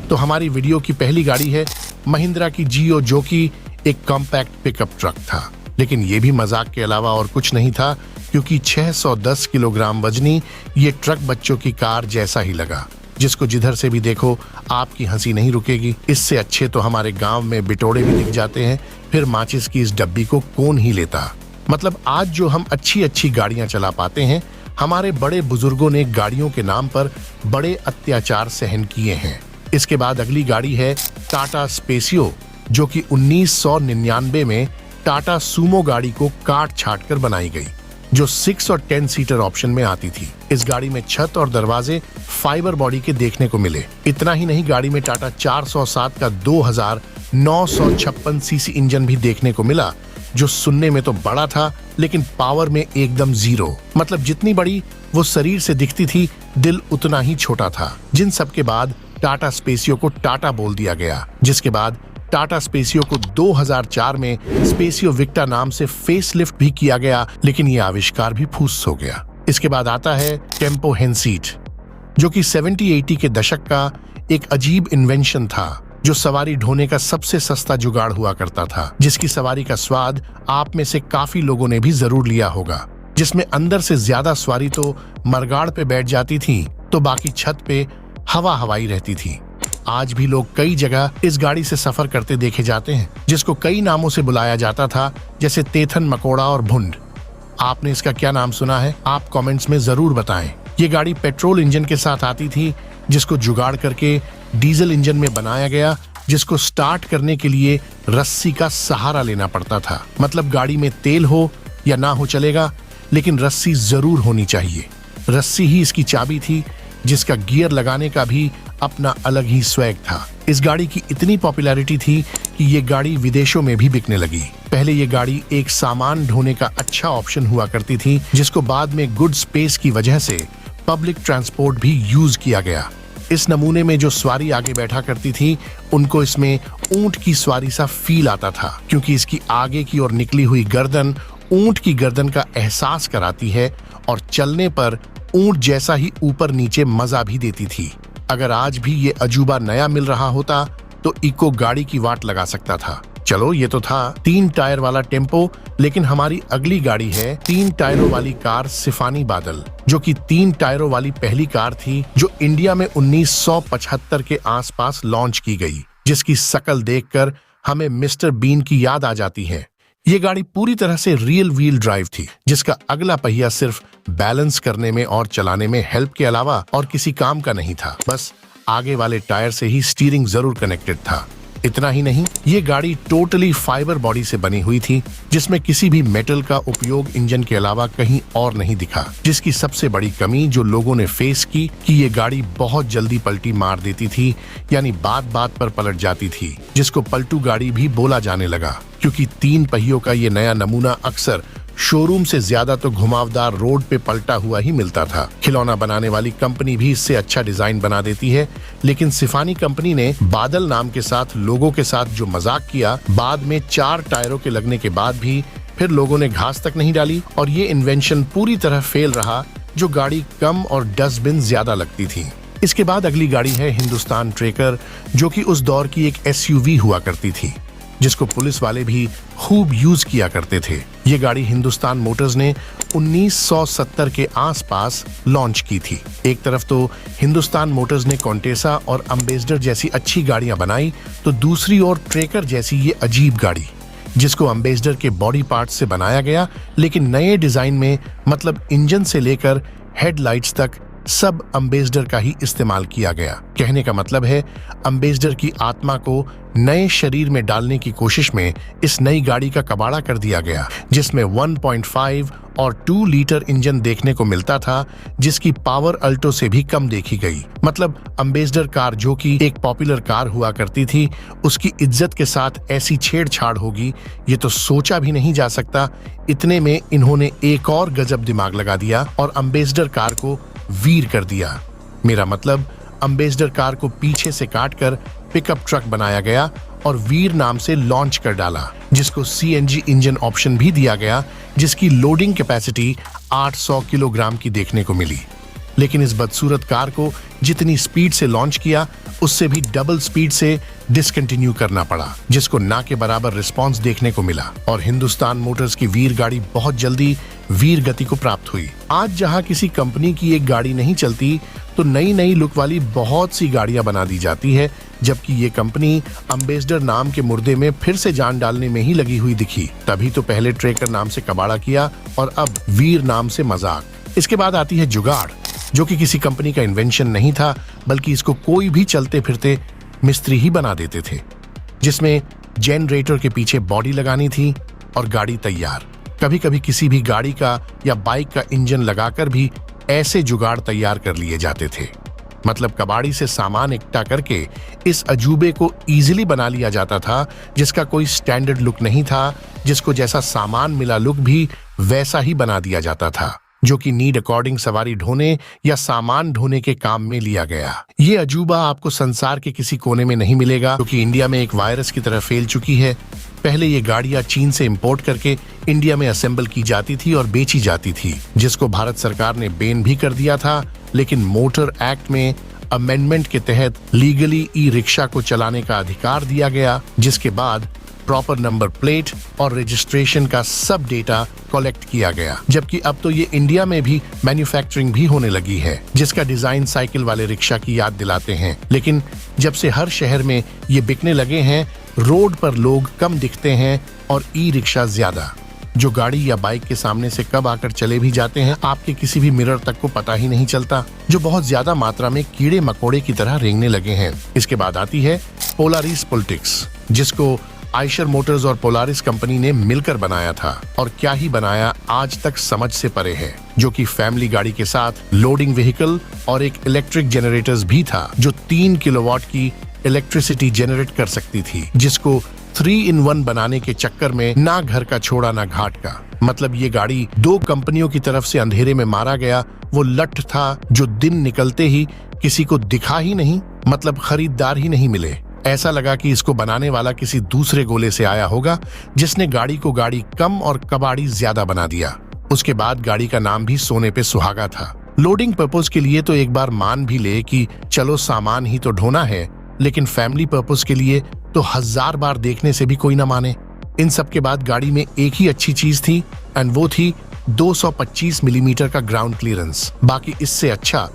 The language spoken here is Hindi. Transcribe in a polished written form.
तो हमारी वीडियो की पहली गाड़ी है महिंद्रा की जियो, जो कि एक कॉम्पैक्ट पिकअप ट्रक था। लेकिन ये भी मजाक के अलावा और कुछ नहीं था, क्योंकि 610 किलोग्राम वजनी ये ट्रक बच्चों की कार जैसा ही लगा, जिसको जिधर से भी देखो आपकी हंसी नहीं रुकेगी। इससे अच्छे तो हमारे गांव में बिटोड़े भी दिख जाते हैं, फिर माचिस की इस डब्बी को कौन ही लेता। मतलब आज जो हम अच्छी अच्छी गाड़ियां चला पाते हैं, हमारे बड़े बुजुर्गों ने गाड़ियों के नाम पर बड़े अत्याचार सहन किए हैं। इसके बाद अगली गाड़ी है टाटा स्पेसियो, जो कि 1999 में टाटा सूमो गाड़ी को काट छाट कर बनाई गई, जो 6 और 10 सीटर ऑप्शन में आती थी। इस गाड़ी में छत और दरवाजे फाइबर बॉडी के देखने को मिले। इतना ही नहीं, गाड़ी में टाटा 407 का 2956 सीसी इंजन भी देखने को मिला, जो सुनने में तो बड़ा था लेकिन पावर में एकदम जीरो। मतलब जितनी बड़ी वो शरीर से दिखती थी, दिल उतना ही छोटा था। जिन सब के बाद टाटा स्पेसियो को टाटा बोल दिया गया, जिसके बाद टाटा स्पेसियो को 2004 में स्पेसियो विक्टा नाम से फेसलिफ्ट भी किया गया, लेकिन ये आविष्कार भी फूस हो गया। इसके बाद आता है टेम्पो हेंसीट, जो कि 70-80 के दशक का एक अजीब इन्वेंशन था, जो सवारी ढोने का सबसे सस्ता जुगाड़ हुआ करता था, जिसकी सवारी का स्वाद आप में से काफी लोगों ने भी जरूर लिया होगा, जिसमें अंदर से ज्यादा सवारी तो मरगाड़ पे बैठ जाती थी, तो बाकी छत पे हवा हवाई रहती थी। आज भी लोग कई जगह इस गाड़ी से सफर करते देखे जाते हैं, जिसको कई नामों से बुलाया जाता था, जैसे तेथन, मकोड़ा और भुंड। आपने इसका क्या नाम सुना है? आप कमेंट्स में जरूर बताएं। ये गाड़ी पेट्रोल इंजन के साथ आती थी, जिसको जुगाड़ करके डीजल इंजन में बनाया गया, जिसको स्टार्ट करने के लिए रस्सी का सहारा लेना पड़ता था। मतलब गाड़ी में तेल हो या ना हो चलेगा, लेकिन रस्सी जरूर होनी चाहिए। रस्सी ही इसकी चाबी थी, जिसका गियर लगाने का भी अपना अलग ही स्वैग था। इस गाड़ी की इतनी पॉपुलैरिटी थी कि ये गाड़ी विदेशों में भी बिकने लगी। पहले ये गाड़ी एक सामान ढोने का अच्छा ऑप्शन हुआ करती थी, जिसको बाद में गुड स्पेस की वजह से पब्लिक ट्रांसपोर्ट भी यूज किया गया। इस नमूने में जो सवारी आगे बैठा करती थी, उनको इसमें ऊंट की सवारी सा फील आता था, क्योंकि इसकी आगे की ओर निकली हुई गर्दन ऊंट की गर्दन का एहसास कराती है और चलने पर ऊंट जैसा ही ऊपर नीचे मजा भी देती थी। अगर आज भी ये अजूबा नया मिल रहा होता तो इको गाड़ी की वाट लगा सकता था। चलो, ये तो था 3 टायर वाला टेम्पो, लेकिन हमारी अगली गाड़ी है 3 टायरों वाली कार सिफानी बादल, जो कि 3 टायरों वाली पहली कार थी, जो इंडिया में 1975 के आसपास लॉन्च की गई, जिसकी शक्ल देखकर हमें मिस्टर बीन की याद आ जाती है। ये गाड़ी पूरी तरह से रियल व्हील ड्राइव थी, जिसका अगला पहिया सिर्फ बैलेंस करने में और चलाने में हेल्प के अलावा और किसी काम का नहीं था। बस आगे वाले टायर से ही स्टीयरिंग जरूर कनेक्टेड था। इतना ही नहीं, ये गाड़ी टोटली फाइबर बॉडी से बनी हुई थी, जिसमें किसी भी मेटल का उपयोग इंजन के अलावा कहीं और नहीं दिखा, जिसकी सबसे बड़ी कमी जो लोगों ने फेस की कि ये गाड़ी बहुत जल्दी पलटी मार देती थी, यानी बात बात पर पलट जाती थी, जिसको पलटू गाड़ी भी बोला जाने लगा, क्योंकि 3 पहियों का ये नया नमूना अक्सर शोरूम से ज्यादा तो घुमावदार रोड पे पलटा हुआ ही मिलता था। खिलौना बनाने वाली कंपनी भी इससे अच्छा डिजाइन बना देती है, लेकिन सिफानी कंपनी ने बादल नाम के साथ लोगों के साथ जो मजाक किया, बाद में 4 टायरों के लगने के बाद भी फिर लोगों ने घास तक नहीं डाली और ये इन्वेंशन पूरी तरह फेल रहा, जो गाड़ी कम और डस्टबिन ज्यादा लगती थी। इसके बाद अगली गाड़ी है हिंदुस्तान ट्रेकर, जो कि उस दौर की एक SUV हुआ करती थी, जिसको पुलिस वाले भी खूब यूज किया करते थे। ये गाड़ी हिंदुस्तान मोटर्स ने 1970 के आसपास लॉन्च की थी। एक तरफ तो हिंदुस्तान मोटर्स ने कॉन्टेसा और अम्बेसडर जैसी अच्छी गाड़ियां बनाई, तो दूसरी ओर ट्रेकर जैसी ये अजीब गाड़ी, जिसको अम्बेसडर के बॉडी पार्ट से बनाया गया, लेकिन नए डिजाइन में, मतलब इंजन से लेकर हेडलाइट्स तक सब अम्बेसडर का ही इस्तेमाल किया गया। कहने का मतलब है, अम्बेसडर की आत्मा को नए शरीर में डालने की कोशिश में इस नई गाड़ी का कबाड़ा कर दिया गया, जिसमें 1.5 और 2 लीटर इंजन देखने को मिलता था, जिसकी पावर अल्टो से भी कम देखी गई। मतलब अम्बेसडर कार, जो कि एक पॉपुलर कार हुआ करती थी, उसकी इज्जत के साथ ऐसी छेड़छाड़ होगी, ये तो सोचा भी नहीं जा सकता। इतने में इन्होंने एक और गजब दिमाग लगा दिया और अम्बेसडर कार को वीर कर दिया। मेरा मतलब, अम्बेसडर कार को पीछे से काटकर पिकअप ट्रक बनाया गया और वीर नाम से लॉन्च कर डाला, जिसको CNG इंजन ऑप्शन भी दिया गया, जिसकी लोडिंग कैपेसिटी 800 किलोग्राम की देखने को मिली। लेकिन इस बदसूरत कार को जितनी स्पीड से लॉन्च किया, उससे भी डबल स्पीड से डिसकंटिन्यू करना पड़ा, जिसको ना के बराबर रिस्पांस देखने को मिला और हिंदुस्तान मोटर्स की वीर गाड़ी बहुत जल्दी वीर गति को प्राप्त हुई। आज जहां किसी कंपनी की एक गाड़ी नहीं चलती तो नई नई लुक वाली बहुत सी गाड़ियां बना दी जाती है, जबकि ये कंपनी अम्बेसडर नाम के मुर्दे में फिर से जान डालने में ही लगी हुई दिखी। तभी तो पहले ट्रेकर नाम से कबाड़ा किया और अब वीर नाम से मजाक। इसके बाद आती है जुगाड़, जो कि किसी कंपनी का इन्वेंशन नहीं था, बल्कि इसको कोई भी चलते फिरते मिस्त्री ही बना देते थे, जिसमें जनरेटर के पीछे बॉडी लगानी थी और गाड़ी तैयार। कभी कभी किसी भी गाड़ी का या बाइक का इंजन लगाकर भी ऐसे जुगाड़ तैयार कर लिए जाते थे। मतलब कबाड़ी से सामान इकट्ठा करके इस अजूबे को इजीली बना लिया जाता था, जिसका कोई स्टैंडर्ड लुक नहीं था, जिसको जैसा सामान मिला लुक भी वैसा ही बना दिया जाता था, जो कि नीड अकॉर्डिंग सवारी ढोने या सामान ढोने के काम में लिया गया। ये अजूबा आपको संसार के किसी कोने में नहीं मिलेगा, क्योंकि इंडिया में एक वायरस की तरह फैल चुकी है। पहले ये गाड़ियां चीन से इंपोर्ट करके इंडिया में असेंबल की जाती थी और बेची जाती थी, जिसको भारत सरकार ने बैन भी कर दिया था, लेकिन मोटर एक्ट में अमेंडमेंट के तहत लीगली ई रिक्शा को चलाने का अधिकार दिया गया, जिसके बाद प्रॉपर नंबर प्लेट और रजिस्ट्रेशन का सब डेटा कलेक्ट किया गया। जबकि अब तो ये इंडिया में भी मैन्युफैक्चरिंग भी होने लगी है, जिसका डिजाइन साइकिल वाले रिक्शा की याद दिलाते हैं। लेकिन जब से हर शहर में ये बिकने लगे हैं, रोड पर लोग कम दिखते हैं और ई रिक्शा ज्यादा, जो गाड़ी या बाइक के सामने से कब आकर चले भी जाते हैं आपके किसी भी मिरर तक को पता ही नहीं चलता, जो बहुत ज्यादा मात्रा में कीड़े मकोड़े की तरह रेंगने लगे हैं। इसके बाद आती है पोलारिस पॉलिटिक्स, जिसको आइशर मोटर्स और पोलारिस कंपनी ने मिलकर बनाया था, और क्या ही बनाया आज तक समझ से परे है, जो कि फैमिली गाड़ी के साथ लोडिंग व्हीकल और एक इलेक्ट्रिक जनरेटर्स भी था, जो 3 किलोवाट की इलेक्ट्रिसिटी जनरेट कर सकती थी, जिसको 3-in-1 बनाने के चक्कर में ना घर का छोड़ा ना घाट का। मतलब ये गाड़ी 2 कंपनियों की तरफ से अंधेरे में मारा गया वो लठ था, जो दिन निकलते ही किसी को दिखा ही नहीं, मतलब खरीदार ही नहीं मिले। ऐसा लगा कि इसको बनाने वाला किसी दूसरे गोले से आया होगा, जिसने गाड़ी को गाड़ी कम और कबाड़ी ज्यादा बना दिया। उसके बाद गाड़ी का नाम भी सोने पे सुहागा था। लोडिंग पर्पस के लिए तो एक बार मान भी ले कि चलो सामान ही तो ढोना है, लेकिन फैमिली पर्पस के लिए तो 1000 बार देखने से भी कोई ना माने। इन सब के बाद गाड़ी में एक ही अच्छी चीज थी, एंड वो थी 225 मिलीमीटर का ग्राउंड क्लियरेंस। बाकी इससे अच्छा